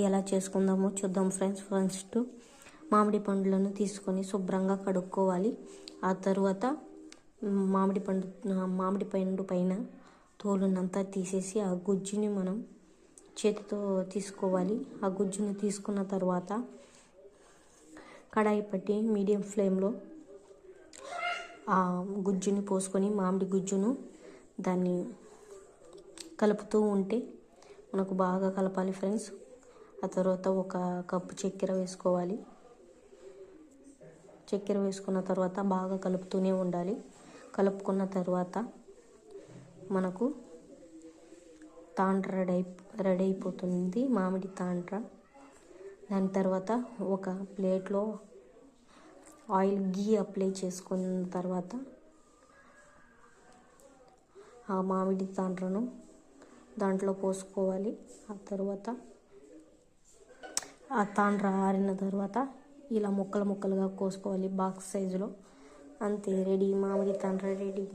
ఎలా చేసుకుందామో చూద్దాం friends. First మామిడి పండ్లను తీసుకొని శుభ్రంగా కడుక్కోవాలి. ఆ తర్వాత మామిడి పండు పైన తోలునంతా తీసేసి ఆ గుజ్జుని మనం చేతితో తీసుకోవాలి. ఆ గుజ్జుని తీసుకున్న తర్వాత కడాయి పట్టి మీడియం ఫ్లేమ్లో ఆ గుజ్జుని పోసుకొని మామిడి గుజ్జును దాన్ని కలుపుతూ ఉంటే మనకు బాగా కలపాలి ఫ్రెండ్స్. ఆ తర్వాత ఒక కప్పు చక్కెర వేసుకోవాలి. చక్కెర వేసుకున్న తర్వాత బాగా కలుపుతూనే ఉండాలి. కలుపుకున్న తర్వాత మనకు తాండ్ర రెడీ అయిపోతుంది, మామిడి తాండ్ర. దాని తర్వాత ఒక ప్లేట్లో గీ అప్లై చేసుకున్న తర్వాత ఆ మామిడి తాండ్రను దాంట్లో పోసుకోవాలి. ఆ తర్వాత ఆ తాండ్ర ఆరిన తర్వాత ఇలా ముక్కలుగా కోసుకోవాలి బాక్స్ సైజులో. అంతే, రెడీ, మామిడి తాండ్ర రెడీ.